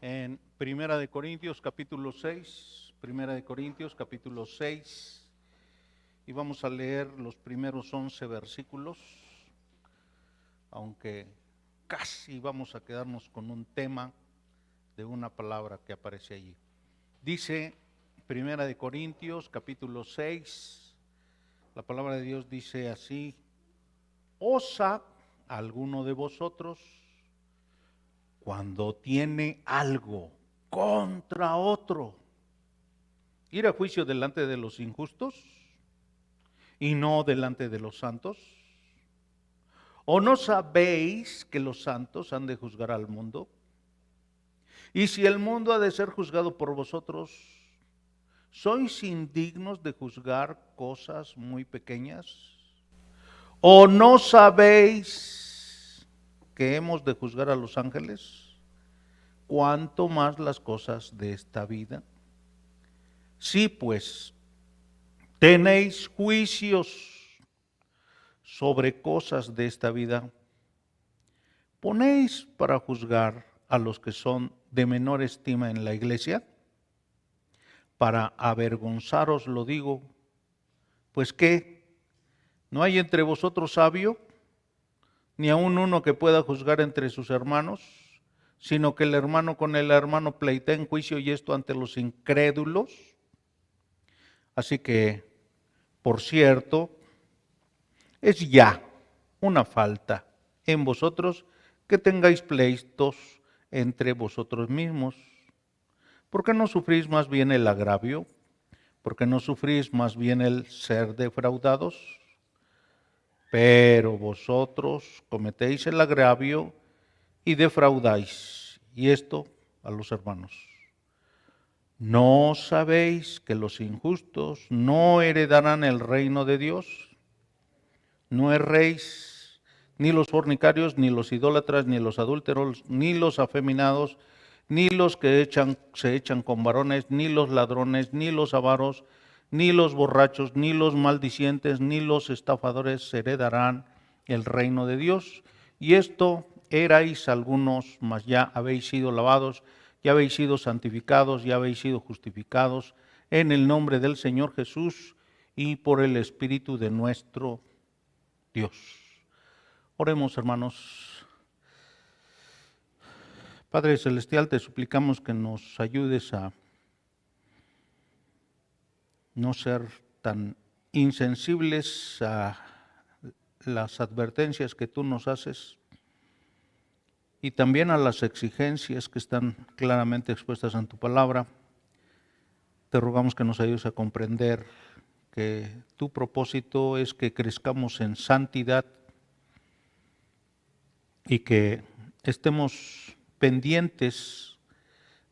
en Primera de Corintios capítulo 6, Primera de Corintios capítulo 6, y vamos a leer los primeros 11 versículos, aunque casi vamos a quedarnos con un tema de una palabra que aparece allí. Dice Primera de Corintios capítulo 6, la palabra de Dios dice así: ¿osa alguno de vosotros, cuando tiene algo contra otro, ir a juicio delante de los injustos y no delante de los santos? ¿O no sabéis que los santos han de juzgar al mundo? Y si el mundo ha de ser juzgado por vosotros, ¿sois indignos de juzgar cosas muy pequeñas? ¿O no sabéis que hemos de juzgar a los ángeles? ¿Cuánto más las cosas de esta vida? Sí, pues, tenéis juicios sobre cosas de esta vida, ¿ponéis para juzgar a los que son de menor estima en la iglesia? Para avergonzaros lo digo. Pues ¿qué? ¿No hay entre vosotros sabio, ni aun uno que pueda juzgar entre sus hermanos, sino que el hermano con el hermano pleitea en juicio, y esto ante los incrédulos? Así que, por cierto, es ya una falta en vosotros que tengáis pleitos entre vosotros mismos. ¿Por qué no sufrís más bien el agravio? ¿Por qué no sufrís más bien el ser defraudados? Pero vosotros cometéis el agravio y defraudáis, y esto a los hermanos. ¿No sabéis que los injustos no heredarán el reino de Dios? No erréis, ni los fornicarios, ni los idólatras, ni los adúlteros, ni los afeminados, ni los que se echan con varones, ni los ladrones, ni los avaros, ni los borrachos, ni los maldicientes, ni los estafadores heredarán el reino de Dios. Y esto erais algunos, mas ya habéis sido lavados, ya habéis sido santificados, ya habéis sido justificados en el nombre del Señor Jesús y por el Espíritu de nuestro Dios. Oremos, hermanos. Padre Celestial, te suplicamos que nos ayudes a no ser tan insensibles a las advertencias que tú nos haces y también a las exigencias que están claramente expuestas en tu palabra. Te rogamos que nos ayudes a comprender que tu propósito es que crezcamos en santidad y que estemos pendientes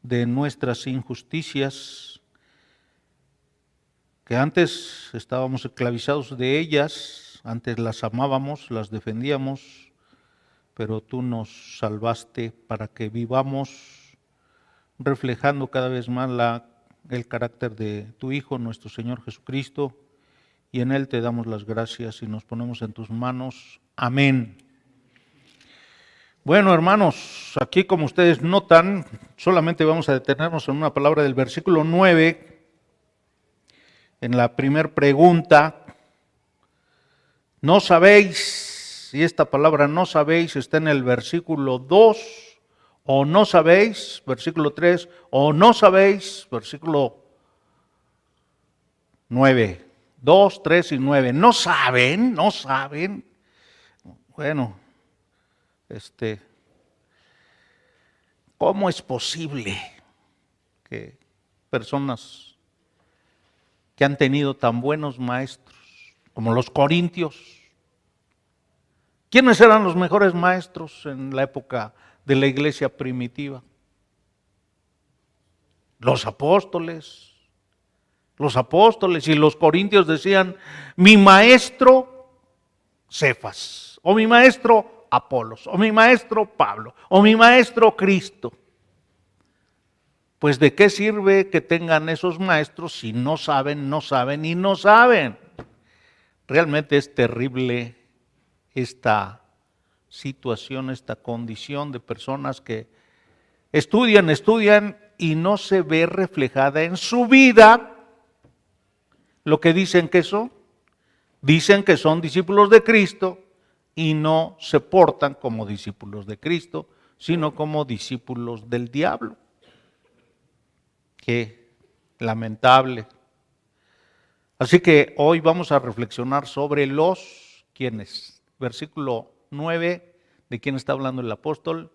de nuestras injusticias, que antes estábamos esclavizados de ellas, antes las amábamos, las defendíamos, pero tú nos salvaste para que vivamos reflejando cada vez más el carácter de tu Hijo, nuestro Señor Jesucristo, y en Él te damos las gracias y nos ponemos en tus manos. Amén. Bueno, hermanos, aquí como ustedes notan, solamente vamos a detenernos en una palabra del versículo 9, en la primera pregunta. ¿No sabéis? Y esta palabra no sabéis está en el versículo 2, o no sabéis, versículo 3, o no sabéis, versículo 9. 2, 3 y 9. ¿No saben? ¿No saben? Bueno, ¿cómo es posible que personas que han tenido tan buenos maestros como los corintios? ¿Quiénes eran los mejores maestros en la época de la iglesia primitiva? Los apóstoles. Los apóstoles, y los corintios decían: mi maestro Cefas, o mi maestro Apolos, o mi maestro Pablo, o mi maestro Cristo. Pues ¿de qué sirve que tengan esos maestros si no saben, no saben y no saben? Realmente es terrible esta situación, esta condición de personas que estudian y no se ve reflejada en su vida lo que dicen que son. Dicen que son discípulos de Cristo y no se portan como discípulos de Cristo, sino como discípulos del diablo. Qué lamentable. Así que hoy vamos a reflexionar sobre los quienes. Versículo 9, ¿de quién está hablando el apóstol?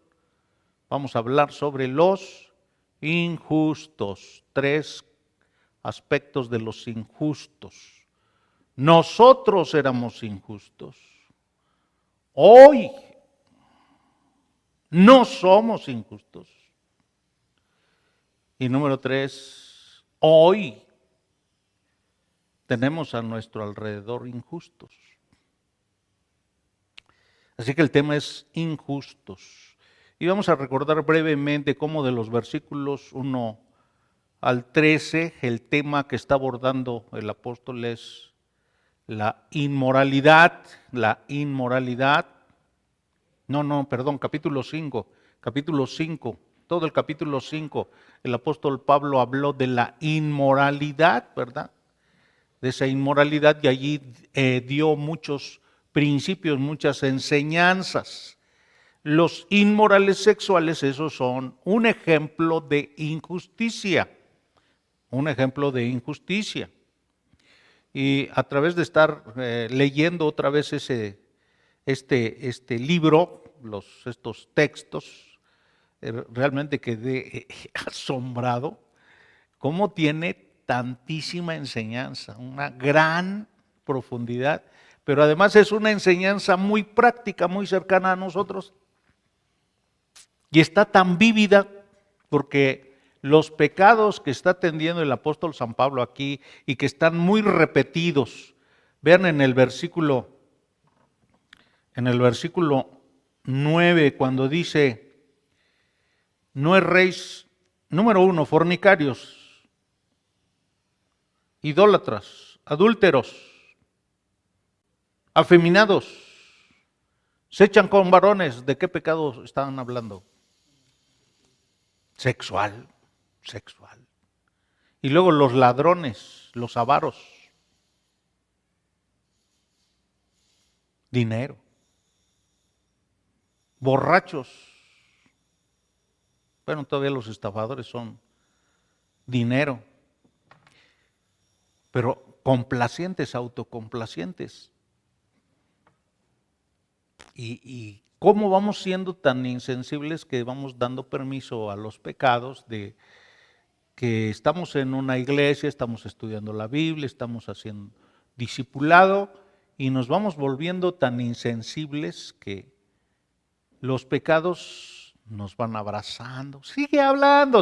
Vamos a hablar sobre los injustos. 3 aspectos de los injustos. Nosotros éramos injustos. Hoy no somos injustos. Y número 3, hoy tenemos a nuestro alrededor injustos. Así que el tema es injustos. Y vamos a recordar brevemente cómo de los versículos 1 al 13, el tema que está abordando el apóstol es la inmoralidad. Capítulo 5. Todo el capítulo 5, el apóstol Pablo habló de la inmoralidad, ¿verdad? De esa inmoralidad, y allí dio muchos principios, muchas enseñanzas. Los inmorales sexuales, esos son un ejemplo de injusticia. Y a través de estar leyendo otra vez este libro, estos textos, realmente quedé asombrado cómo tiene tantísima enseñanza, una gran profundidad, pero además es una enseñanza muy práctica, muy cercana a nosotros. Y está tan vívida porque los pecados que está atendiendo el apóstol San Pablo aquí y que están muy repetidos, vean en el versículo 9, cuando dice: no erréis, número 1, fornicarios, idólatras, adúlteros, afeminados, se echan con varones. ¿De qué pecado estaban hablando? Sexual. Y luego los ladrones, los avaros, dinero, borrachos. Bueno, todavía los estafadores son dinero, pero complacientes, autocomplacientes. Y cómo vamos siendo tan insensibles que vamos dando permiso a los pecados, de que estamos en una iglesia, estamos estudiando la Biblia, estamos haciendo discipulado y nos vamos volviendo tan insensibles que los pecados nos van abrazando. Sigue hablando,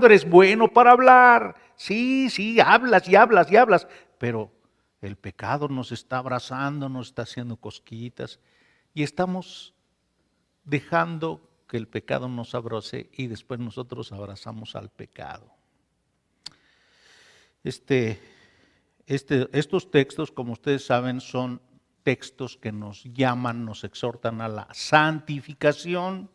eres bueno para hablar. Sí, hablas, pero el pecado nos está abrazando, nos está haciendo cosquillitas y estamos dejando que el pecado nos abrace y después nosotros abrazamos al pecado. Estos textos, como ustedes saben, son textos que nos llaman, nos exhortan a la santificación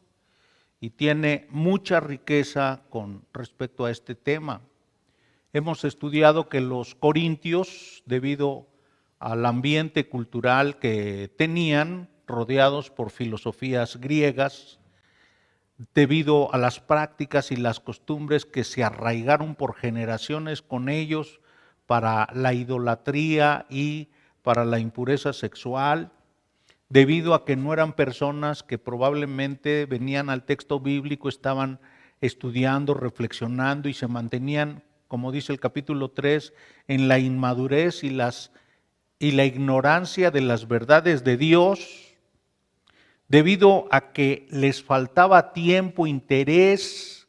y tiene mucha riqueza con respecto a este tema. Hemos estudiado que los corintios, debido al ambiente cultural que tenían, rodeados por filosofías griegas, debido a las prácticas y las costumbres que se arraigaron por generaciones con ellos para la idolatría y para la impureza sexual, debido a que no eran personas que probablemente venían al texto bíblico, estaban estudiando, reflexionando y se mantenían, como dice el capítulo 3, en la inmadurez y la ignorancia de las verdades de Dios, debido a que les faltaba tiempo, interés,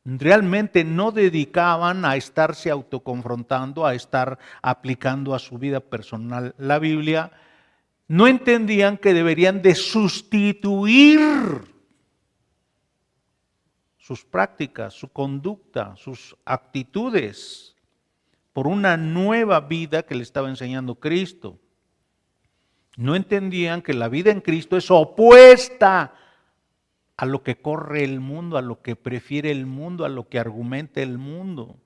realmente no dedicaban a estarse autoconfrontando, a estar aplicando a su vida personal la Biblia. No entendían que deberían de sustituir sus prácticas, su conducta, sus actitudes por una nueva vida que le estaba enseñando Cristo. No entendían que la vida en Cristo es opuesta a lo que corre el mundo, a lo que prefiere el mundo, a lo que argumenta el mundo.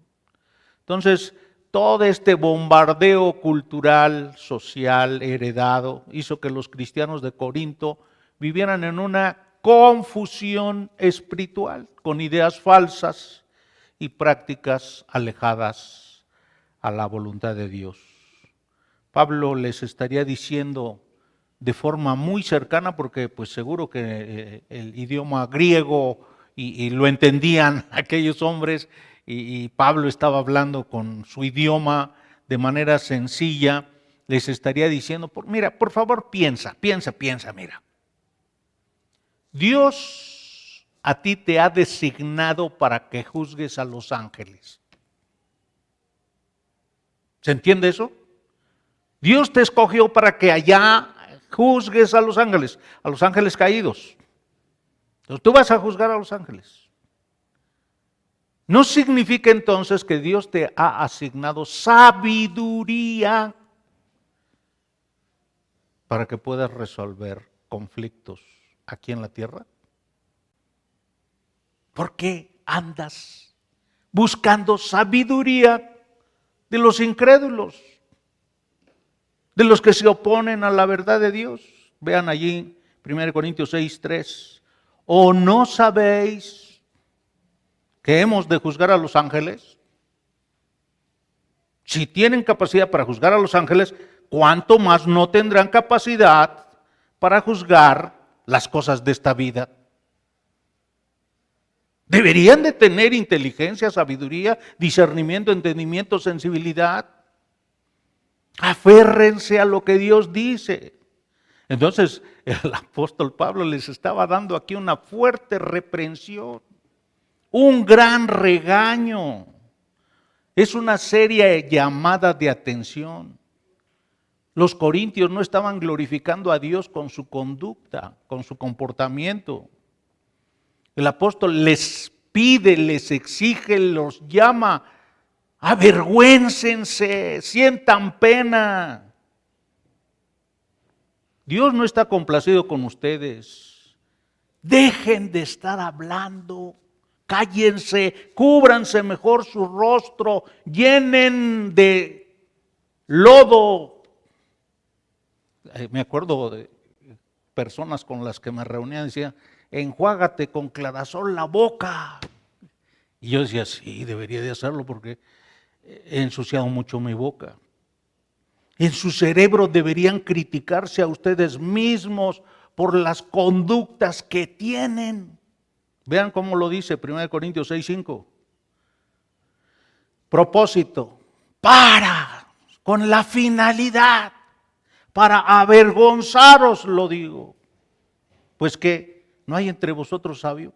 Entonces, todo este bombardeo cultural, social, heredado, hizo que los cristianos de Corinto vivieran en una confusión espiritual, con ideas falsas y prácticas alejadas a la voluntad de Dios. Pablo les estaría diciendo de forma muy cercana, porque pues seguro que el idioma griego y lo entendían aquellos hombres, y Pablo estaba hablando con su idioma de manera sencilla, les estaría diciendo, mira, por favor piensa, mira. Dios a ti te ha designado para que juzgues a los ángeles. ¿Se entiende eso? Dios te escogió para que allá juzgues a los ángeles caídos. Entonces tú vas a juzgar a los ángeles. No significa entonces que Dios te ha asignado sabiduría para que puedas resolver conflictos aquí en la tierra. ¿Por qué andas buscando sabiduría de los incrédulos, de los que se oponen a la verdad de Dios? Vean allí 1 Corintios 6:3. ¿O no sabéis que hemos de juzgar a los ángeles? Si tienen capacidad para juzgar a los ángeles, ¿cuánto más no tendrán capacidad para juzgar las cosas de esta vida? Deberían de tener inteligencia, sabiduría, discernimiento, entendimiento, sensibilidad. Aférrense a lo que Dios dice. Entonces, el apóstol Pablo les estaba dando aquí una fuerte reprensión, un gran regaño. Es una seria llamada de atención. Los corintios no estaban glorificando a Dios con su conducta, con su comportamiento. El apóstol les pide, les exige, los llama, avergüéncense, sientan pena. Dios no está complacido con ustedes. Dejen de estar hablando, cállense, cúbranse mejor su rostro, llenen de lodo. Me acuerdo de personas con las que me reunía, decían, enjuágate con clarasol la boca. Y yo decía, sí, debería de hacerlo porque he ensuciado mucho mi boca. En su cerebro deberían criticarse a ustedes mismos por las conductas que tienen. Vean cómo lo dice 1 Corintios 6:5. Propósito, con la finalidad, para avergonzaros, lo digo. Pues que no hay entre vosotros sabio,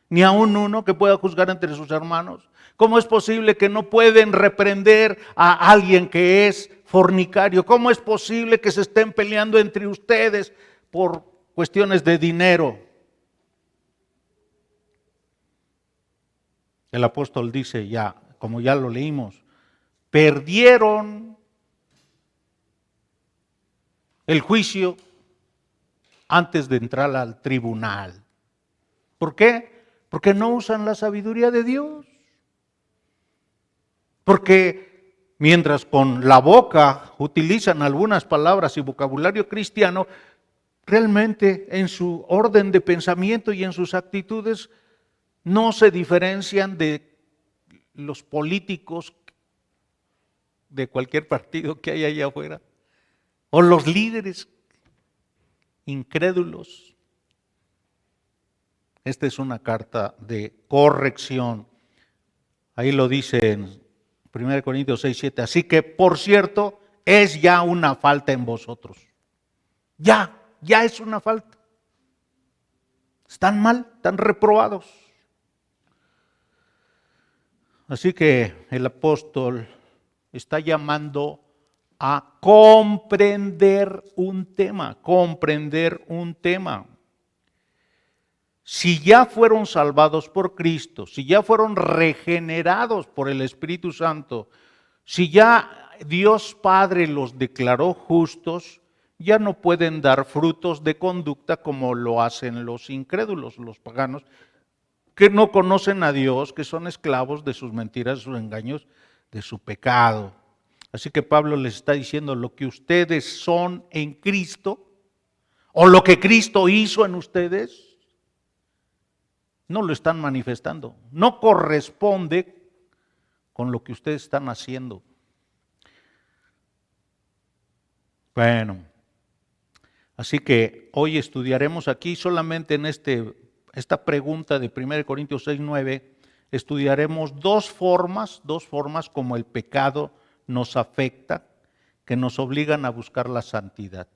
ni aun uno que pueda juzgar entre sus hermanos. ¿Cómo es posible que no pueden reprender a alguien que es fornicario? ¿Cómo es posible que se estén peleando entre ustedes por cuestiones de dinero? El apóstol dice ya, como ya lo leímos, perdieron el juicio antes de entrar al tribunal. ¿Por qué? Porque no usan la sabiduría de Dios. Porque mientras con la boca utilizan algunas palabras y vocabulario cristiano, realmente en su orden de pensamiento y en sus actitudes no se diferencian de los políticos de cualquier partido que hay allá afuera, o los líderes incrédulos. Esta es una carta de corrección. Ahí lo dice en 1 Corintios 6:7. Así que, por cierto, es ya una falta en vosotros. Ya es una falta. Están mal, están reprobados. Así que el apóstol está llamando a comprender un tema, Si ya fueron salvados por Cristo, si ya fueron regenerados por el Espíritu Santo, si ya Dios Padre los declaró justos, ya no pueden dar frutos de conducta como lo hacen los incrédulos, los paganos, que no conocen a Dios, que son esclavos de sus mentiras, de sus engaños, de su pecado. Así que Pablo les está diciendo, lo que ustedes son en Cristo, o lo que Cristo hizo en ustedes, no lo están manifestando. No corresponde con lo que ustedes están haciendo. Bueno, así que hoy estudiaremos aquí solamente en esta pregunta de 1 Corintios 6:9, estudiaremos dos formas como el pecado nos afecta, que nos obligan a buscar la santidad.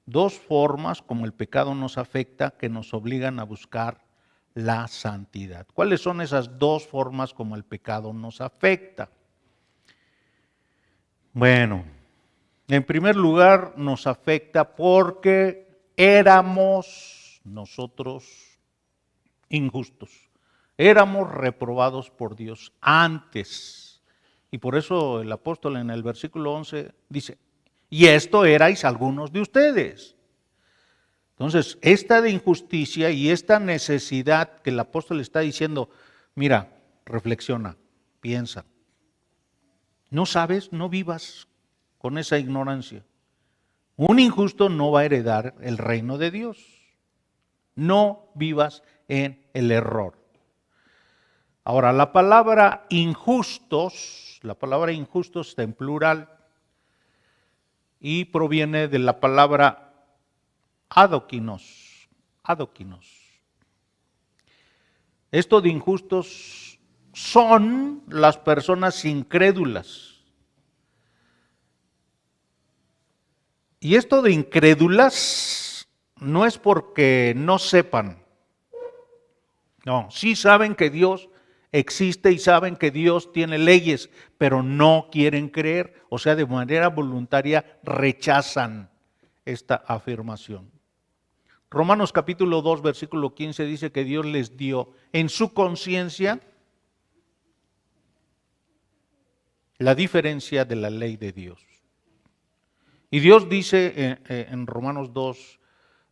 Dos formas como el pecado nos afecta, que nos obligan a buscar la santidad. ¿Cuáles son esas dos formas como el pecado nos afecta? Bueno, en primer lugar nos afecta porque éramos nosotros injustos, éramos reprobados por Dios antes. Y por eso el apóstol en el versículo 11 dice, y esto erais algunos de ustedes. Entonces, esta de injusticia y esta necesidad que el apóstol está diciendo, mira, reflexiona, piensa. No sabes, no vivas con esa ignorancia. Un injusto no va a heredar el reino de Dios. No vivas en el error. Ahora, la palabra injustos está en plural y proviene de la palabra adóquinos. Esto de injustos son las personas incrédulas. Y esto de incrédulas no es porque no sepan. No, sí saben que Dios existe y saben que Dios tiene leyes, pero no quieren creer, o sea, de manera voluntaria rechazan esta afirmación. Romanos capítulo 2, versículo 15 dice que Dios les dio en su conciencia la diferencia de la ley de Dios. Y Dios dice en Romanos 2,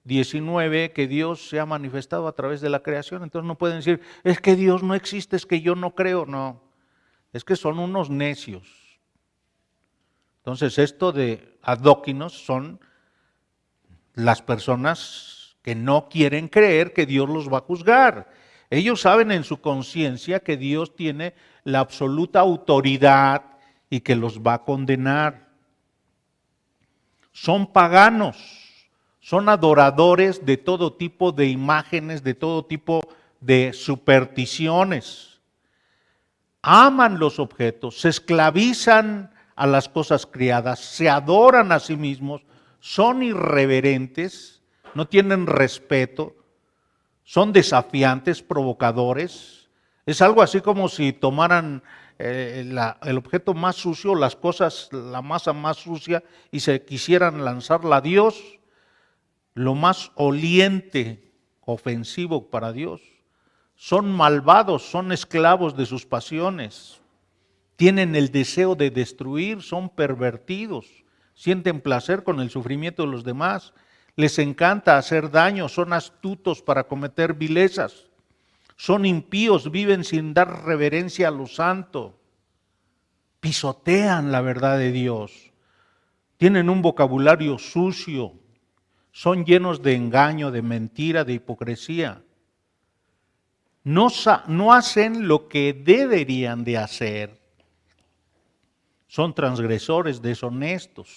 19 que Dios se ha manifestado a través de la creación. Entonces no pueden decir, es que Dios no existe, es que yo no creo. No, es que son unos necios. Entonces esto de adóquinos son las personas que no quieren creer que Dios los va a juzgar. Ellos saben en su conciencia que Dios tiene la absoluta autoridad y que los va a condenar. Son paganos. Son adoradores de todo tipo de imágenes, de todo tipo de supersticiones. Aman los objetos, se esclavizan a las cosas criadas, se adoran a sí mismos, son irreverentes, no tienen respeto, son desafiantes, provocadores. Es algo así como si tomaran el objeto más sucio, las cosas, la masa más sucia y se quisieran lanzarla a Dios. Lo más oliente, ofensivo para Dios. Son malvados, son esclavos de sus pasiones. Tienen el deseo de destruir, son pervertidos. Sienten placer con el sufrimiento de los demás. Les encanta hacer daño, son astutos para cometer vilezas. Son impíos, viven sin dar reverencia a lo santo. Pisotean la verdad de Dios. Tienen un vocabulario sucio. Son llenos de engaño, de mentira, de hipocresía. No hacen lo que deberían de hacer. Son transgresores, deshonestos.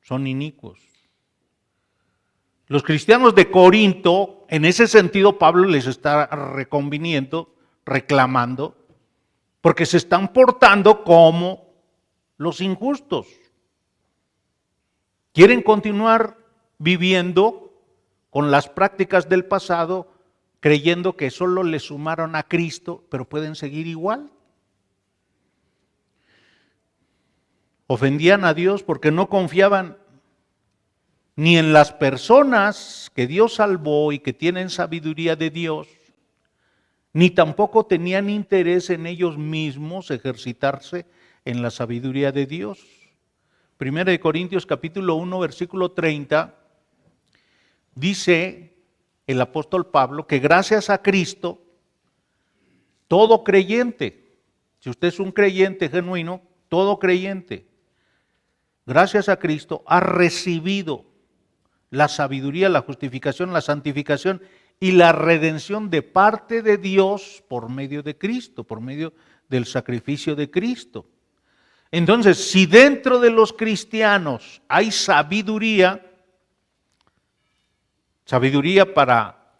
Son inicuos. Los cristianos de Corinto, en ese sentido, Pablo les está reconviniendo, reclamando, porque se están portando como los injustos. Quieren continuar viviendo con las prácticas del pasado, creyendo que solo le sumaron a Cristo, pero pueden seguir igual. Ofendían a Dios porque no confiaban ni en las personas que Dios salvó y que tienen sabiduría de Dios, ni tampoco tenían interés en ellos mismos ejercitarse en la sabiduría de Dios. Primera de Corintios capítulo 1, versículo 30, dice el apóstol Pablo que gracias a Cristo, todo creyente, si usted es un creyente genuino, todo creyente, gracias a Cristo ha recibido la sabiduría, la justificación, la santificación y la redención de parte de Dios por medio de Cristo, por medio del sacrificio de Cristo. Entonces, si dentro de los cristianos hay sabiduría para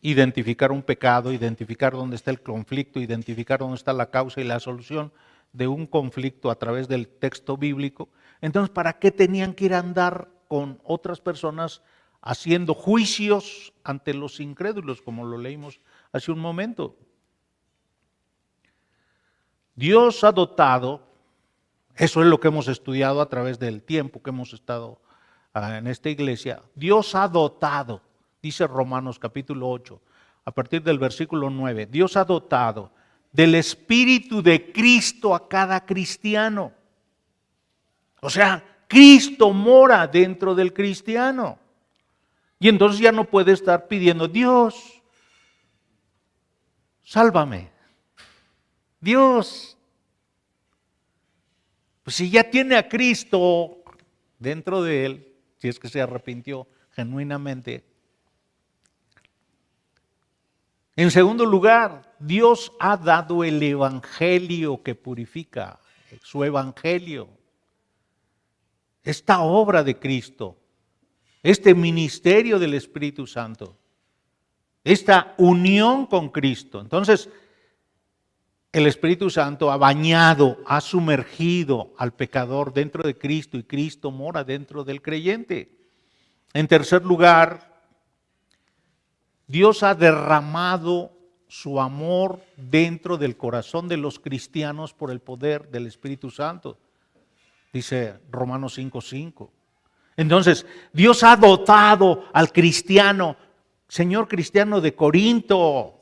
identificar un pecado, identificar dónde está el conflicto, identificar dónde está la causa y la solución de un conflicto a través del texto bíblico, entonces, ¿para qué tenían que ir a andar con otras personas haciendo juicios ante los incrédulos, como lo leímos hace un momento? Dios ha dotado, eso es lo que hemos estudiado a través del tiempo que hemos estado en esta iglesia, Dios ha dotado, dice Romanos capítulo 8, a partir del versículo 9, Dios ha dotado del Espíritu de Cristo a cada cristiano. O sea, Cristo mora dentro del cristiano. Y entonces ya no puede estar pidiendo, Dios, sálvame. Dios, pues si ya tiene a Cristo dentro de él, si es que se arrepintió genuinamente. En segundo lugar, Dios ha dado el evangelio que purifica, su evangelio. Esta obra de Cristo, este ministerio del Espíritu Santo, esta unión con Cristo. Entonces, el Espíritu Santo ha bañado, ha sumergido al pecador dentro de Cristo y Cristo mora dentro del creyente. En tercer lugar, Dios ha derramado su amor dentro del corazón de los cristianos por el poder del Espíritu Santo. Dice Romanos 5:5. Entonces, Dios ha dotado al cristiano, señor cristiano de Corinto.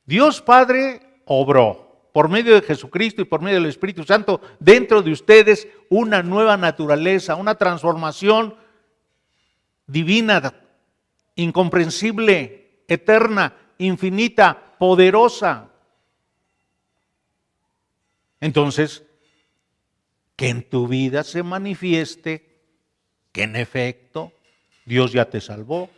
Dios Padre obró por medio de Jesucristo y por medio del Espíritu Santo dentro de ustedes una nueva naturaleza, una transformación divina, incomprensible, eterna, infinita, poderosa. Entonces, que en tu vida se manifieste que en efecto Dios ya te salvó.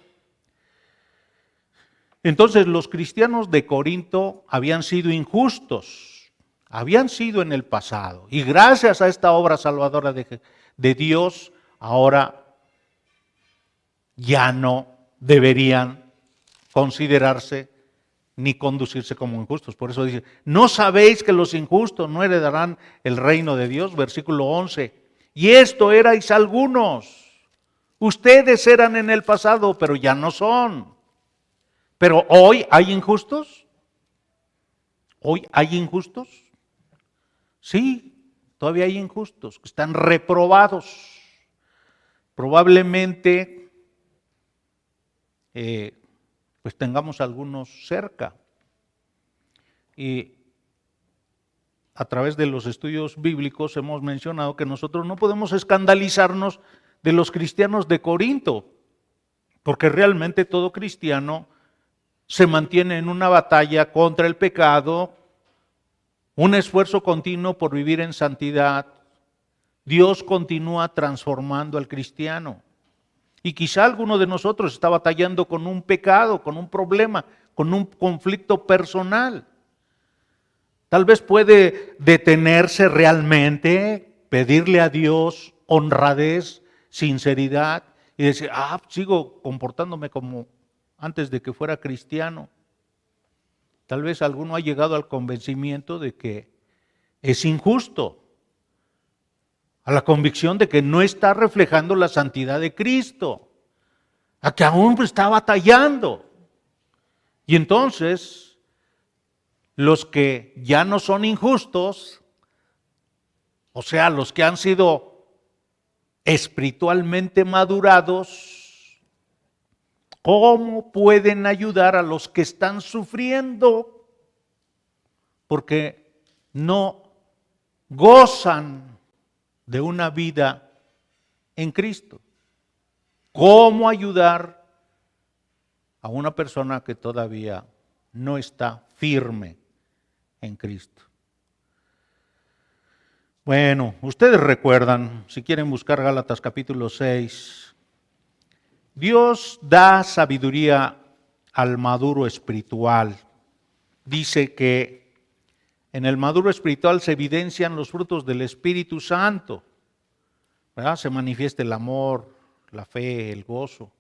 Entonces los cristianos de Corinto habían sido injustos, habían sido en el pasado, y gracias a esta obra salvadora de Dios, ahora ya no deberían considerarse ni conducirse como injustos. Por eso dice, ¿no sabéis que los injustos no heredarán el reino de Dios? Versículo 11. Y esto erais algunos. Ustedes eran en el pasado, pero ya no son. Pero hoy hay injustos. ¿Hoy hay injustos? Sí, todavía hay injustos que están reprobados. Probablemente pues tengamos algunos cerca. Y a través de los estudios bíblicos hemos mencionado que nosotros no podemos escandalizarnos de los cristianos de Corinto, porque realmente todo cristiano se mantiene en una batalla contra el pecado, un esfuerzo continuo por vivir en santidad. Dios continúa transformando al cristiano. Y quizá alguno de nosotros está batallando con un pecado, con un problema, con un conflicto personal. Tal vez puede detenerse realmente, pedirle a Dios honradez, sinceridad y decir, sigo comportándome como antes de que fuera cristiano. Tal vez alguno ha llegado al convencimiento de que es injusto, a la convicción de que no está reflejando la santidad de Cristo, a que aún está batallando. Y entonces, los que ya no son injustos, o sea, los que han sido espiritualmente madurados, ¿cómo pueden ayudar a los que están sufriendo? Porque no gozan de una vida en Cristo. ¿Cómo ayudar a una persona que todavía no está firme en Cristo? Bueno, ustedes recuerdan, si quieren buscar Gálatas capítulo 6, Dios da sabiduría al maduro espiritual. Dice que en el maduro espiritual se evidencian los frutos del Espíritu Santo, ¿verdad? Se manifiesta el amor, la fe, el gozo.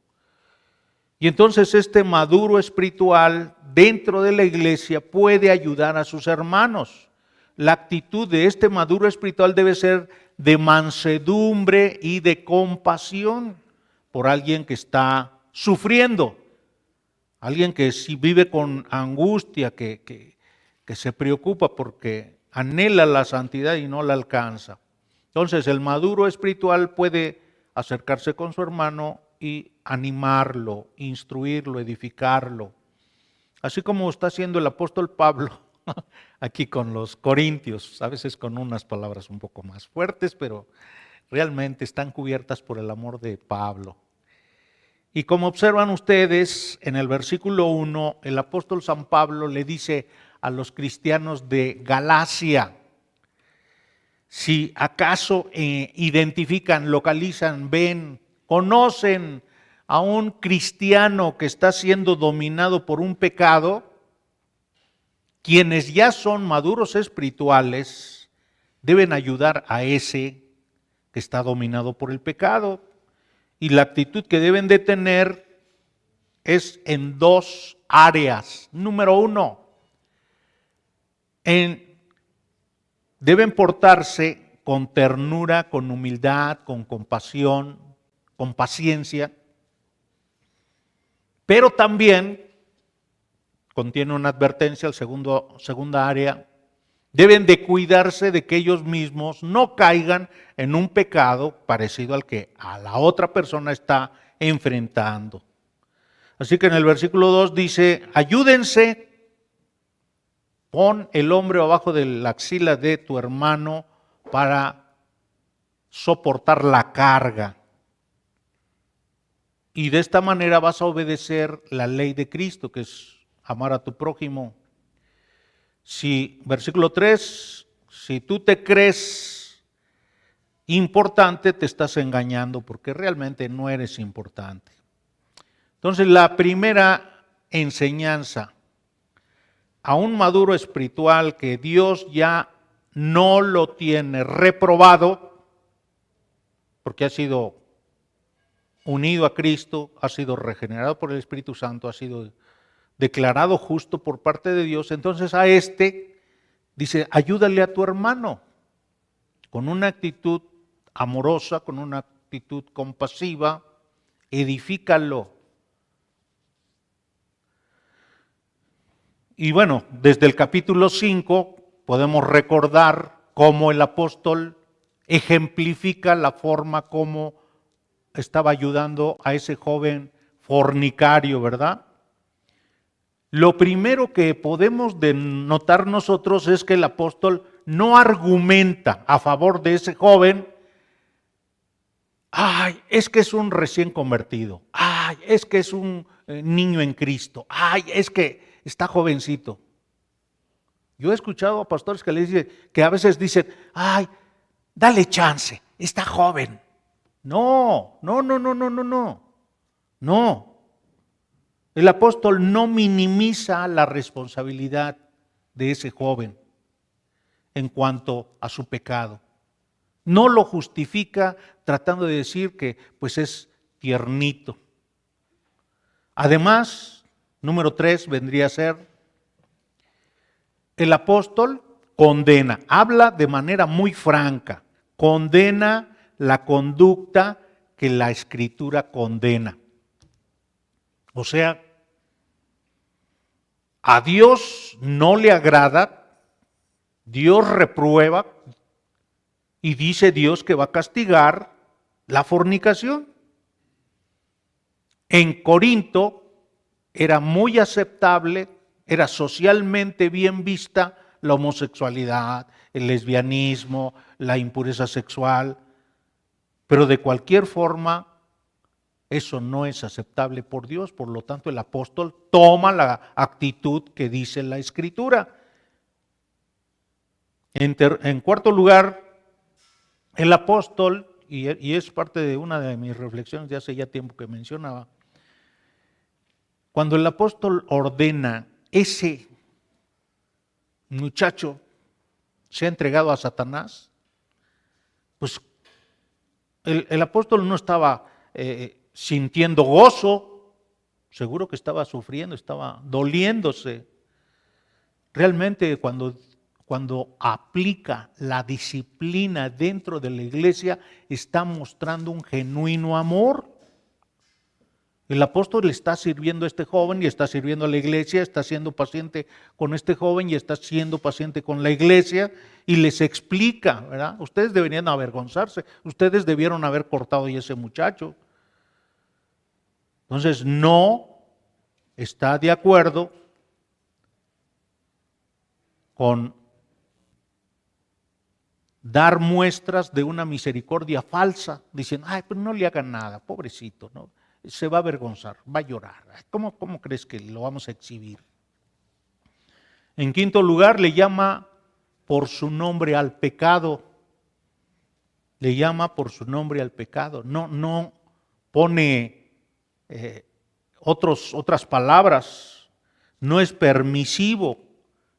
Y entonces este maduro espiritual dentro de la iglesia puede ayudar a sus hermanos. La actitud de este maduro espiritual debe ser de mansedumbre y de compasión por alguien que está sufriendo, alguien que si vive con angustia, que se preocupa porque anhela la santidad y no la alcanza. Entonces el maduro espiritual puede acercarse con su hermano y animarlo, instruirlo, edificarlo. Así como está haciendo el apóstol Pablo aquí con los corintios, a veces con unas palabras un poco más fuertes, pero realmente están cubiertas por el amor de Pablo. Y como observan ustedes, en el versículo 1, el apóstol San Pablo le dice a los cristianos de Galacia, si acaso identifican, localizan, ven, conocen a un cristiano que está siendo dominado por un pecado, quienes ya son maduros espirituales deben ayudar a ese que está dominado por el pecado. Y la actitud que deben de tener es en dos áreas. Número uno, deben portarse con ternura, con humildad, con compasión, con paciencia, pero también contiene una advertencia, segunda área, deben de cuidarse de que ellos mismos no caigan en un pecado parecido al que a la otra persona está enfrentando. Así que en el versículo 2 dice, ayúdense, pon el hombro abajo de la axila de tu hermano para soportar la carga. Y de esta manera vas a obedecer la ley de Cristo, que es amar a tu prójimo. Versículo 3, si tú te crees importante, te estás engañando porque realmente no eres importante. Entonces, la primera enseñanza a un maduro espiritual que Dios ya no lo tiene reprobado, porque ha sido unido a Cristo, ha sido regenerado por el Espíritu Santo, ha sido declarado justo por parte de Dios, entonces a este dice, ayúdale a tu hermano con una actitud amorosa, con una actitud compasiva, edifícalo. Y bueno, desde el capítulo 5 podemos recordar cómo el apóstol ejemplifica la forma como estaba ayudando a ese joven fornicario, ¿verdad? Lo primero que podemos notar nosotros es que el apóstol no argumenta a favor de ese joven. Ay, es que es un recién convertido. Ay, es que es un niño en Cristo. Ay, es que está jovencito. Yo he escuchado a pastores que le dicen, que a veces dicen, ay, dale chance, está joven. No. El apóstol no minimiza la responsabilidad de ese joven en cuanto a su pecado. No lo justifica tratando de decir que pues es tiernito. Además, número 3 vendría a ser, el apóstol condena, habla de manera muy franca, condena la conducta que la Escritura condena. O sea, a Dios no le agrada, Dios reprueba y dice Dios que va a castigar la fornicación. En Corinto era muy aceptable, era socialmente bien vista la homosexualidad, el lesbianismo, la impureza sexual. Pero de cualquier forma, eso no es aceptable por Dios. Por lo tanto, el apóstol toma la actitud que dice la Escritura. En cuarto lugar, el apóstol, y es parte de una de mis reflexiones de hace ya tiempo que mencionaba, cuando el apóstol ordena ese muchacho se ha entregado a Satanás, pues el apóstol no estaba sintiendo gozo, seguro que estaba sufriendo, estaba doliéndose. Realmente cuando aplica la disciplina dentro de la iglesia, está mostrando un genuino amor. El apóstol le está sirviendo a este joven y está sirviendo a la iglesia, está siendo paciente con este joven y está siendo paciente con la iglesia y les explica, ¿verdad? Ustedes deberían avergonzarse, ustedes debieron haber cortado a ese muchacho. Entonces no está de acuerdo con dar muestras de una misericordia falsa, diciendo, ay, pues no le hagan nada, pobrecito, ¿no? Se va a avergonzar, va a llorar. ¿Cómo crees que lo vamos a exhibir? En quinto lugar, le llama por su nombre al pecado. Le llama por su nombre al pecado. No pone otras palabras. No es permisivo,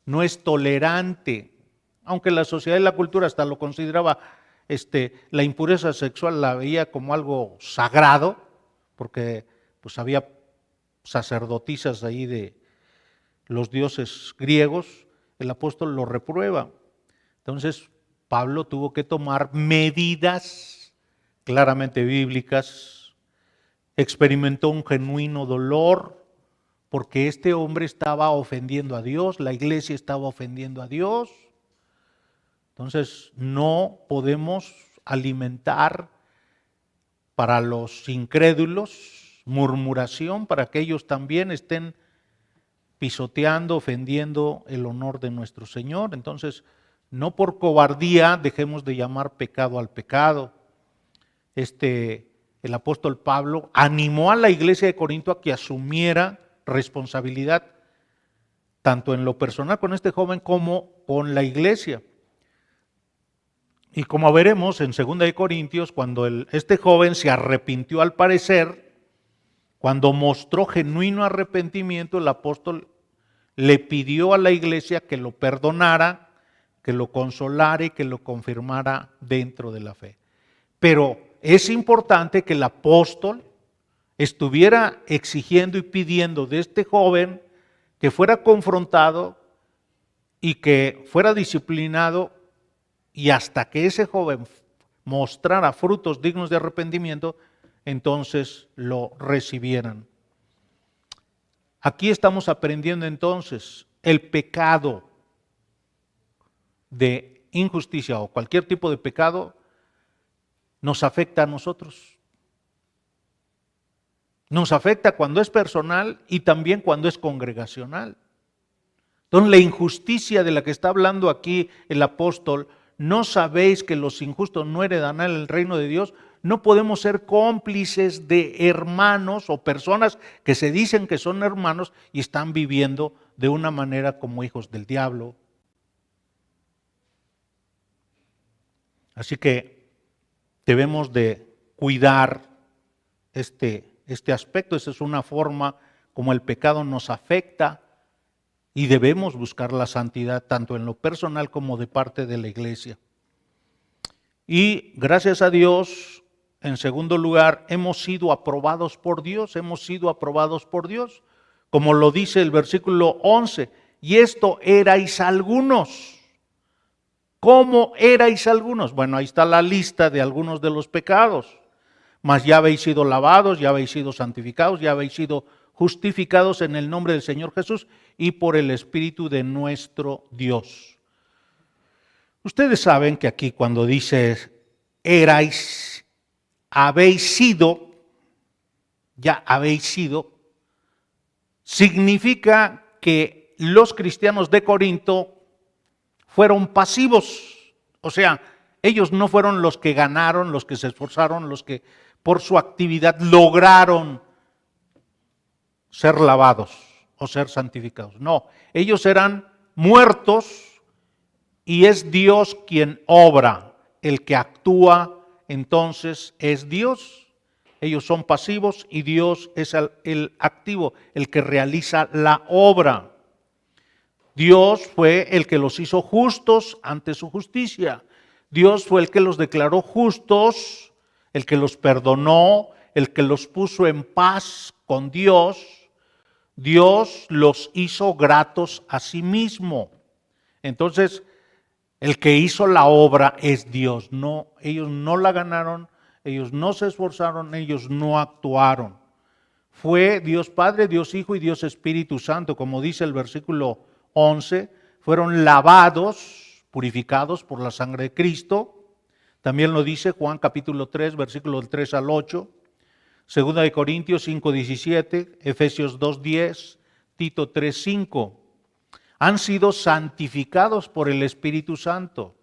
no es tolerante. Aunque la sociedad y la cultura hasta lo consideraba, la impureza sexual la veía como algo sagrado, porque pues había sacerdotisas ahí de los dioses griegos, el apóstol lo reprueba. Entonces Pablo tuvo que tomar medidas claramente bíblicas, experimentó un genuino dolor porque este hombre estaba ofendiendo a Dios, la iglesia estaba ofendiendo a Dios. Entonces no podemos alimentar para los incrédulos murmuración, para que ellos también estén pisoteando, ofendiendo el honor de nuestro Señor. Entonces, no por cobardía dejemos de llamar pecado al pecado. El apóstol Pablo animó a la iglesia de Corinto a que asumiera responsabilidad, tanto en lo personal con este joven como con la iglesia. Y como veremos en 2 de Corintios, cuando este joven se arrepintió al parecer, cuando mostró genuino arrepentimiento, el apóstol le pidió a la iglesia que lo perdonara, que lo consolara y que lo confirmara dentro de la fe. Pero es importante que el apóstol estuviera exigiendo y pidiendo de este joven que fuera confrontado y que fuera disciplinado, y hasta que ese joven mostrara frutos dignos de arrepentimiento, entonces lo recibieran. Aquí estamos aprendiendo entonces el pecado de injusticia o cualquier tipo de pecado nos afecta a nosotros. Nos afecta cuando es personal y también cuando es congregacional. Entonces la injusticia de la que está hablando aquí el apóstol, ¿no sabéis que los injustos no heredarán el reino de Dios? No podemos ser cómplices de hermanos o personas que se dicen que son hermanos y están viviendo de una manera como hijos del diablo. Así que debemos de cuidar este aspecto. Esa es una forma como el pecado nos afecta y debemos buscar la santidad tanto en lo personal como de parte de la iglesia. Y gracias a Dios, en segundo lugar, hemos sido aprobados por Dios, como lo dice el versículo 11, y esto erais algunos. ¿Cómo erais algunos? Bueno, ahí está la lista de algunos de los pecados, mas ya habéis sido lavados, ya habéis sido santificados, ya habéis sido justificados en el nombre del Señor Jesús y por el Espíritu de nuestro Dios. Ustedes saben que aquí cuando dice erais, habéis sido, ya habéis sido, significa que los cristianos de Corinto fueron pasivos, o sea, Ellos no fueron los que ganaron, los que se esforzaron, los que por su actividad lograron ser lavados o ser santificados. No, ellos eran muertos y es Dios quien obra. El que actúa entonces es Dios. Ellos son pasivos y Dios es el activo, el que realiza la obra. Dios fue el que los hizo justos ante su justicia. Dios fue el que los declaró justos, el que los perdonó, el que los puso en paz con Dios. Dios los hizo gratos a sí mismo. Entonces, el que hizo la obra es Dios. No, ellos no la ganaron, ellos no se esforzaron, ellos no actuaron. Fue Dios Padre, Dios Hijo y Dios Espíritu Santo, como dice el versículo 11, fueron lavados, purificados por la sangre de Cristo. También lo dice Juan capítulo 3, versículo del 3 al 8. Segunda de Corintios 5:17, Efesios 2:10, Tito 3:5. Han sido santificados por el Espíritu Santo.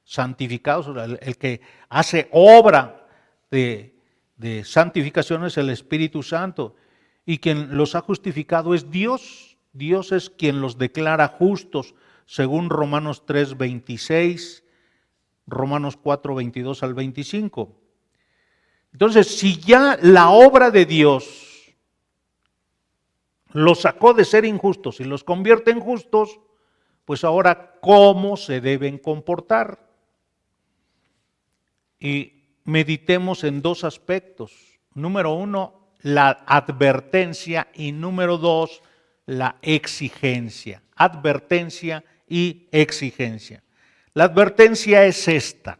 Santificados, el que hace obra de santificación es el Espíritu Santo. Y quien los ha justificado es Dios. Dios es quien los declara justos, según Romanos 3:26, Romanos 4:22 al 25. Entonces, si ya la obra de Dios los sacó de ser injustos y los convierte en justos, pues ahora, ¿cómo se deben comportar? Y meditemos en dos aspectos. Número uno, la advertencia y número dos, la exigencia. Advertencia y exigencia. La advertencia es esta.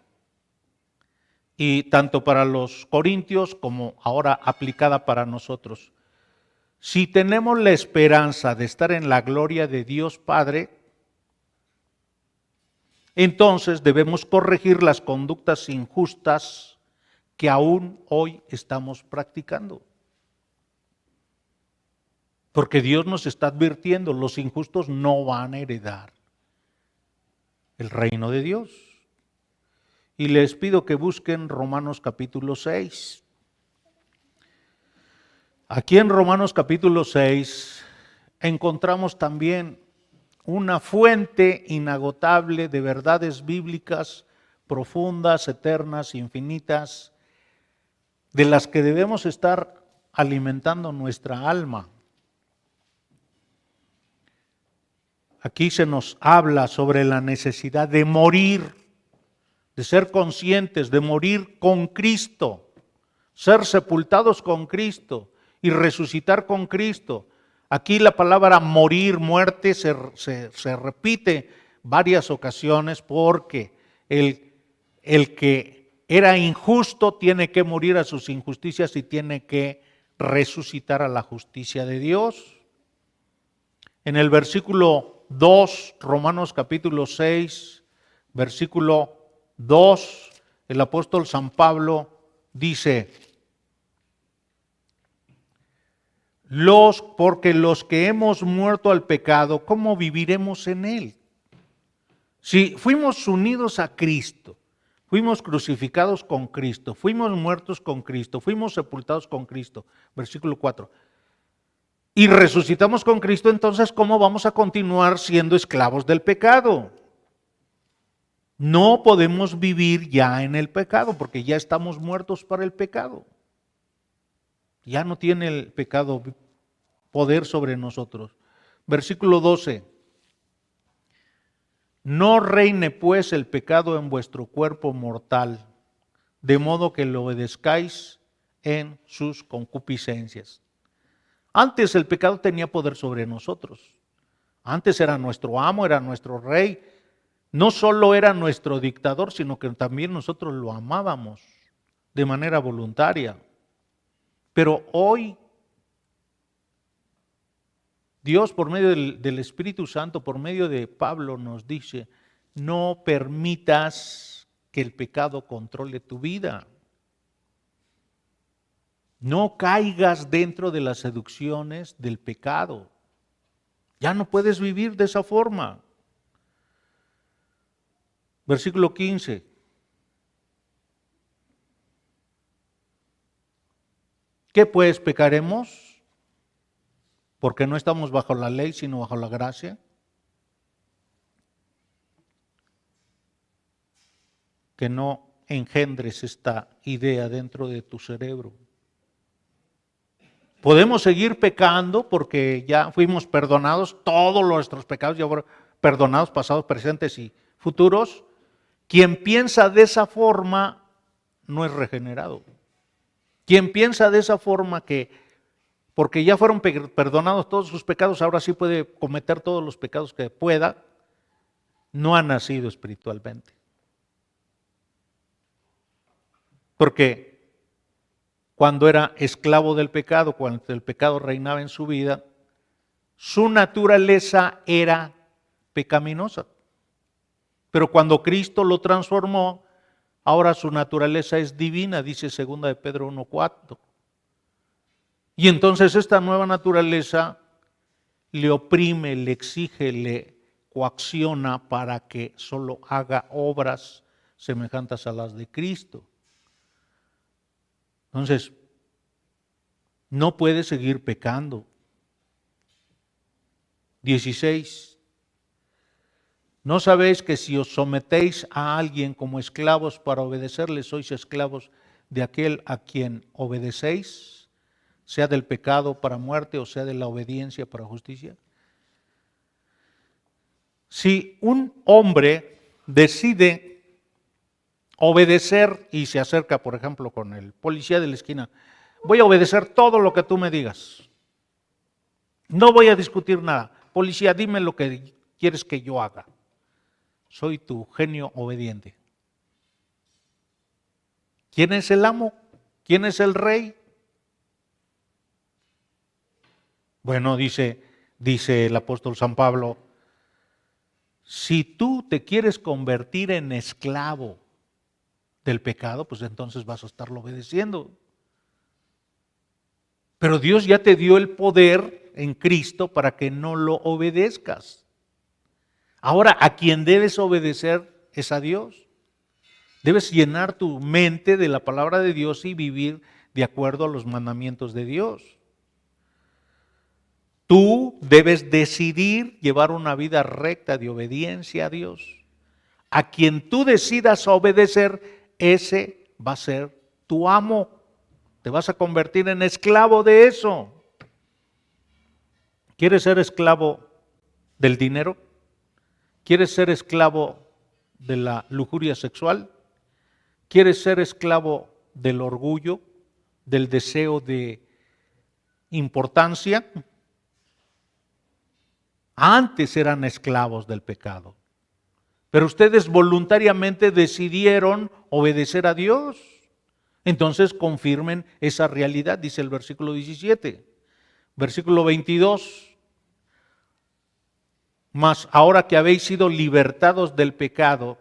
Y tanto para los corintios como ahora aplicada para nosotros. Si tenemos la esperanza de estar en la gloria de Dios Padre, entonces debemos corregir las conductas injustas que aún hoy estamos practicando. Porque Dios nos está advirtiendo, los injustos no van a heredar el reino de Dios. Y les pido que busquen Romanos capítulo 6. Aquí en Romanos capítulo 6 encontramos también una fuente inagotable de verdades bíblicas profundas, eternas, infinitas, de las que debemos estar alimentando nuestra alma. Aquí se nos habla sobre la necesidad de morir, de ser conscientes, de morir con Cristo, ser sepultados con Cristo y resucitar con Cristo. Aquí la palabra morir, muerte, se repite varias ocasiones porque el que era injusto tiene que morir a sus injusticias y tiene que resucitar a la justicia de Dios. En el versículo 2, Romanos capítulo 6, versículo 2, el apóstol San Pablo dice: porque los que hemos muerto al pecado, ¿cómo viviremos en él? Si fuimos unidos a Cristo, fuimos crucificados con Cristo, fuimos muertos con Cristo, fuimos sepultados con Cristo, versículo 4, y resucitamos con Cristo, entonces ¿cómo vamos a continuar siendo esclavos del pecado? No podemos vivir ya en el pecado porque ya estamos muertos para el pecado. Ya no tiene el pecado poder sobre nosotros. Versículo 12. No reine pues el pecado en vuestro cuerpo mortal, de modo que lo obedezcáis en sus concupiscencias. Antes el pecado tenía poder sobre nosotros. Antes era nuestro amo, era nuestro rey. No solo era nuestro dictador, sino que también nosotros lo amábamos de manera voluntaria. Pero hoy Dios, por medio del Espíritu Santo, por medio de Pablo, nos dice: no permitas que el pecado controle tu vida. No caigas dentro de las seducciones del pecado. Ya no puedes vivir de esa forma. Versículo 15. ¿Qué pues pecaremos? Porque no estamos bajo la ley, sino bajo la gracia. Que no engendres esta idea dentro de tu cerebro. Podemos seguir pecando porque ya fuimos perdonados, todos nuestros pecados ya fueron perdonados, pasados, presentes y futuros. Quien piensa de esa forma no es regenerado. Quien piensa de esa forma que porque ya fueron perdonados todos sus pecados, ahora sí puede cometer todos los pecados que pueda, no ha nacido espiritualmente. Porque cuando era esclavo del pecado, cuando el pecado reinaba en su vida, su naturaleza era pecaminosa. Pero cuando Cristo lo transformó, ahora su naturaleza es divina, dice 2 de Pedro 1:4. Y entonces esta nueva naturaleza le oprime, le exige, le coacciona para que solo haga obras semejantes a las de Cristo. Entonces, no puede seguir pecando. 16. ¿No sabéis que si os sometéis a alguien como esclavos para obedecerle, sois esclavos de aquel a quien obedecéis, sea del pecado para muerte o sea de la obediencia para justicia? Si un hombre decide obedecer y se acerca, por ejemplo, con el policía de la esquina, voy a obedecer todo lo que tú me digas. No voy a discutir nada. Policía, dime lo que quieres que yo haga. Soy tu genio obediente. ¿Quién es el amo? ¿Quién es el rey? Bueno, dice el apóstol San Pablo, si tú te quieres convertir en esclavo del pecado, pues entonces vas a estarlo obedeciendo. Pero Dios ya te dio el poder en Cristo para que no lo obedezcas. Ahora, a quien debes obedecer es a Dios. Debes llenar tu mente de la palabra de Dios y vivir de acuerdo a los mandamientos de Dios. Tú debes decidir llevar una vida recta de obediencia a Dios. A quien tú decidas obedecer, ese va a ser tu amo. Te vas a convertir en esclavo de eso. ¿Quieres ser esclavo del dinero? ¿Quieres ser esclavo de la lujuria sexual? ¿Quieres ser esclavo del orgullo, del deseo de importancia? Antes eran esclavos del pecado, pero ustedes voluntariamente decidieron obedecer a Dios. Entonces confirmen esa realidad, dice el versículo 17. Versículo 22. Mas ahora que habéis sido libertados del pecado,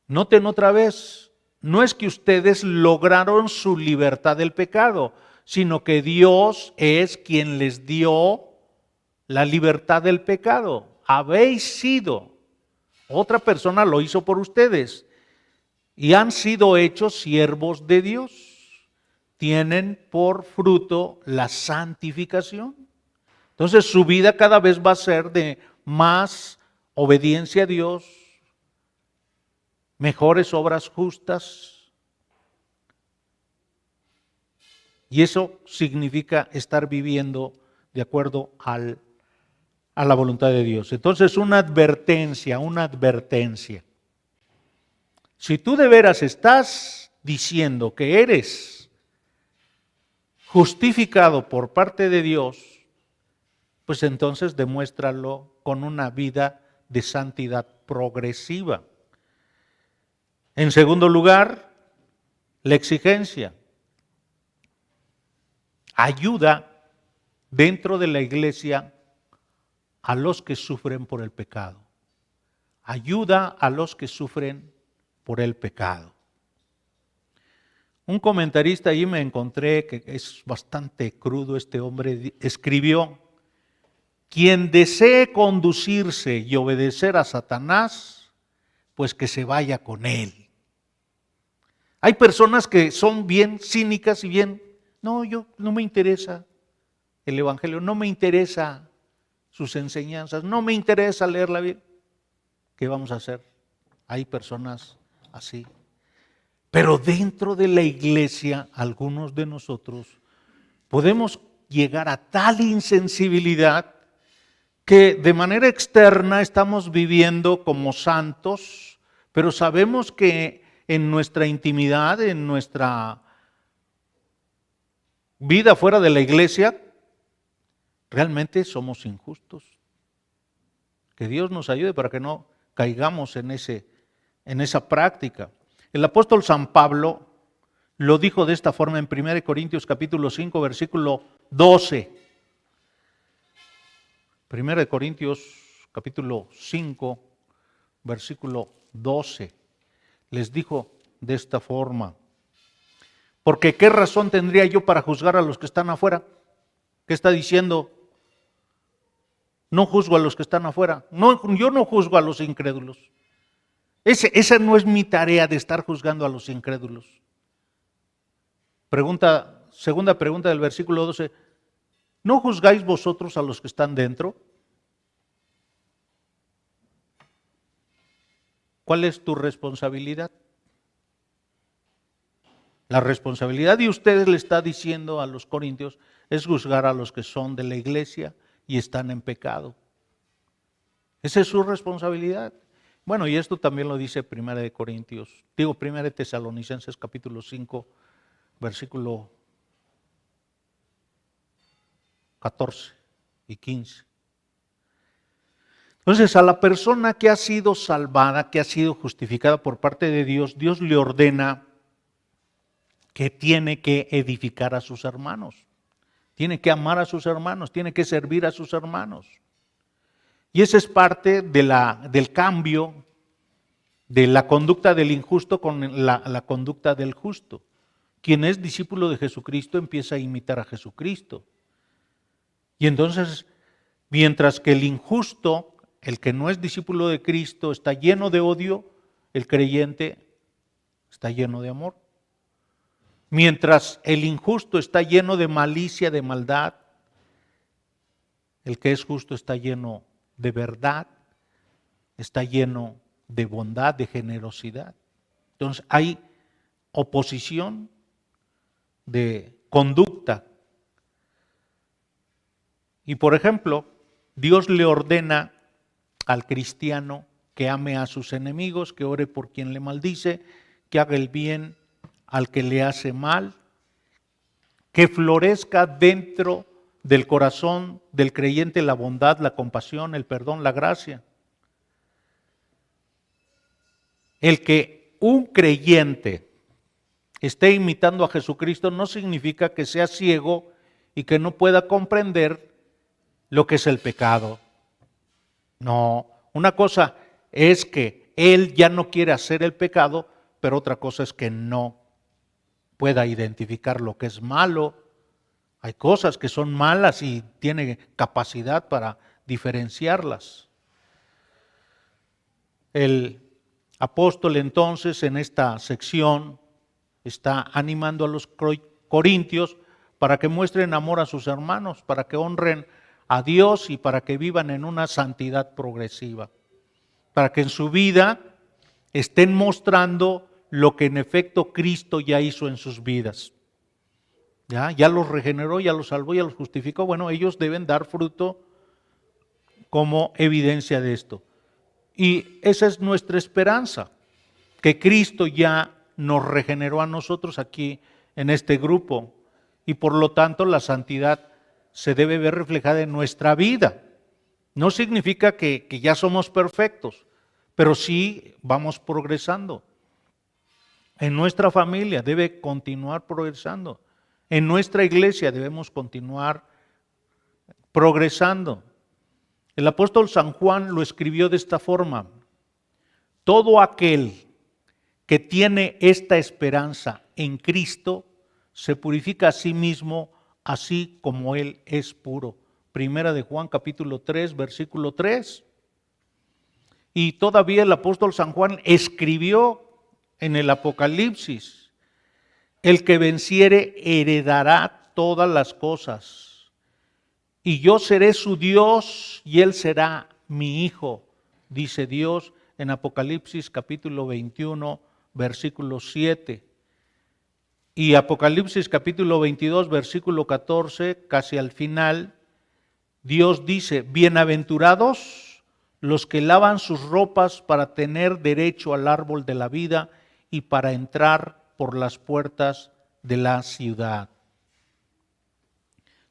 noten otra vez, no es que ustedes lograron su libertad del pecado, sino que Dios es quien les dio la libertad del pecado. Habéis sido, otra persona lo hizo por ustedes y han sido hechos siervos de Dios. Tienen por fruto la santificación. Entonces su vida cada vez va a ser de más obediencia a Dios, mejores obras justas. Y eso significa estar viviendo de acuerdo a la voluntad de Dios. Entonces una advertencia. Si tú de veras estás diciendo que eres justificado por parte de Dios, pues entonces demuéstralo con una vida de santidad progresiva. En segundo lugar, la exigencia. Ayuda dentro de la iglesia a los que sufren por el pecado. Ayuda a los que sufren por el pecado. Un comentarista allí me encontré que es bastante crudo, este hombre escribió: quien desee conducirse y obedecer a Satanás, pues que se vaya con él. Hay personas que son bien cínicas y bien No, no me interesa el Evangelio, no me interesa sus enseñanzas, no me interesa leer la Biblia. ¿Qué vamos a hacer? Hay personas así. Pero dentro de la iglesia, algunos de nosotros podemos llegar a tal insensibilidad que de manera externa estamos viviendo como santos, pero sabemos que en nuestra intimidad, en nuestra vida fuera de la iglesia, realmente somos injustos. Que Dios nos ayude para que no caigamos en esa práctica. El apóstol San Pablo lo dijo de esta forma en 1 Corintios capítulo 5, versículo 12. 1 Corintios capítulo 5, versículo 12. Les dijo de esta forma: porque ¿qué razón tendría yo para juzgar a los que están afuera? ¿Qué está diciendo? No juzgo a los que están afuera. No, yo no juzgo a los incrédulos. Esa no es mi tarea de estar juzgando a los incrédulos. Segunda pregunta del versículo 12. ¿No juzgáis vosotros a los que están dentro? ¿Cuál es tu responsabilidad? La responsabilidad de ustedes, le está diciendo a los corintios, es juzgar a los que son de la iglesia y están en pecado. Esa es su responsabilidad. Bueno, y esto también lo dice 1 Tesalonicenses capítulo 5, versículo 14 y 15. Entonces, a la persona que ha sido salvada, que ha sido justificada por parte de Dios, Dios le ordena que tiene que edificar a sus hermanos, tiene que amar a sus hermanos, tiene que servir a sus hermanos. Y esa es parte del cambio de la conducta del injusto con la conducta del justo. Quien es discípulo de Jesucristo empieza a imitar a Jesucristo. Y entonces, mientras que el injusto, el que no es discípulo de Cristo, está lleno de odio, el creyente está lleno de amor. Mientras el injusto está lleno de malicia, de maldad, el que es justo está lleno de verdad, está lleno de bondad, de generosidad. Entonces hay oposición de conducta. Y por ejemplo, Dios le ordena al cristiano que ame a sus enemigos, que ore por quien le maldice, que haga el bien al que le hace mal, que florezca dentro del corazón del creyente la bondad, la compasión, el perdón, la gracia. El que un creyente esté imitando a Jesucristo no significa que sea ciego y que no pueda comprender lo que es el pecado. No, una cosa es que él ya no quiere hacer el pecado, pero otra cosa es que no pueda identificar lo que es malo. Hay cosas que son malas y tiene capacidad para diferenciarlas. El apóstol entonces en esta sección está animando a los corintios para que muestren amor a sus hermanos, para que honren a Dios y para que vivan en una santidad progresiva, para que en su vida estén mostrando lo que en efecto Cristo ya hizo en sus vidas. Ya los regeneró, ya los salvó, ya los justificó. Bueno, ellos deben dar fruto como evidencia de esto. Y esa es nuestra esperanza, que Cristo ya nos regeneró a nosotros aquí en este grupo y por lo tanto la santidad se debe ver reflejada en nuestra vida. No significa que ya somos perfectos, pero sí vamos progresando. En nuestra familia debe continuar progresando. En nuestra iglesia debemos continuar progresando. El apóstol San Juan lo escribió de esta forma: todo aquel que tiene esta esperanza en Cristo se purifica a sí mismo, así como Él es puro. Primera de Juan capítulo 3, versículo 3. Y todavía el apóstol San Juan escribió en el Apocalipsis el que venciere heredará todas las cosas, y yo seré su Dios y él será mi hijo, dice Dios en Apocalipsis capítulo 21, versículo 7. Y Apocalipsis capítulo 22, versículo 14, casi al final, Dios dice, bienaventurados los que lavan sus ropas para tener derecho al árbol de la vida y para entrar por las puertas de la ciudad.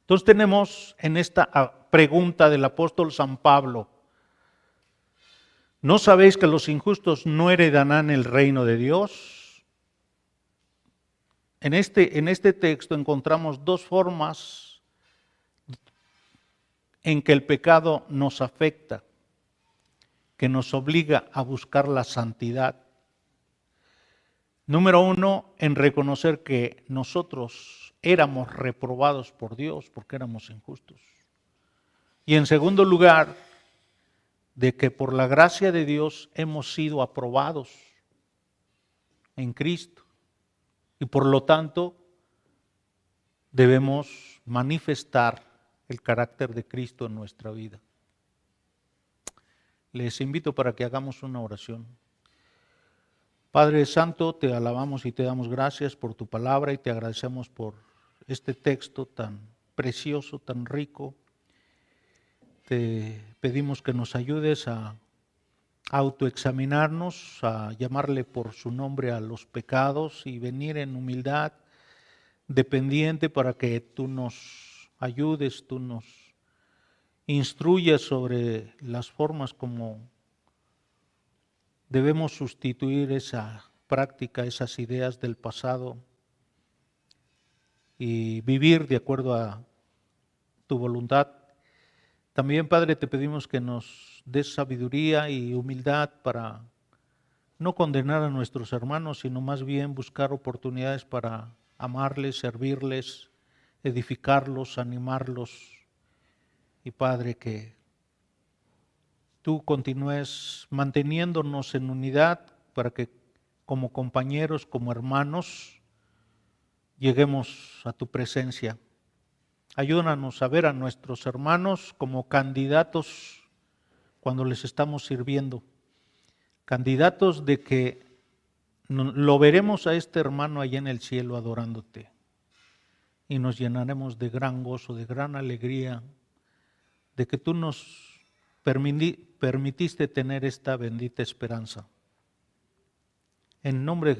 Entonces tenemos en esta pregunta del apóstol San Pablo, ¿no sabéis que los injustos no heredarán el reino de Dios? En este texto encontramos dos formas en que el pecado nos afecta, que nos obliga a buscar la santidad. Número uno, en reconocer que nosotros éramos reprobados por Dios porque éramos injustos. Y en segundo lugar, de que por la gracia de Dios hemos sido aprobados en Cristo. Y por lo tanto, debemos manifestar el carácter de Cristo en nuestra vida. Les invito para que hagamos una oración. Padre Santo, te alabamos y te damos gracias por tu palabra y te agradecemos por este texto tan precioso, tan rico. Te pedimos que nos ayudes a autoexaminarnos, a llamarle por su nombre a los pecados y venir en humildad, dependiente para que tú nos ayudes, tú nos instruyas sobre las formas como debemos sustituir esa práctica, esas ideas del pasado y vivir de acuerdo a tu voluntad. También, Padre, te pedimos que nos des sabiduría y humildad para no condenar a nuestros hermanos, sino más bien buscar oportunidades para amarles, servirles, edificarlos, animarlos. Y Padre, que tú continúes manteniéndonos en unidad para que como compañeros, como hermanos, lleguemos a tu presencia. Ayúdanos a ver a nuestros hermanos como candidatos cuando les estamos sirviendo. Candidatos de que lo veremos a este hermano allá en el cielo adorándote. Y nos llenaremos de gran gozo, de gran alegría, de que tú nos permitiste tener esta bendita esperanza. En nombre de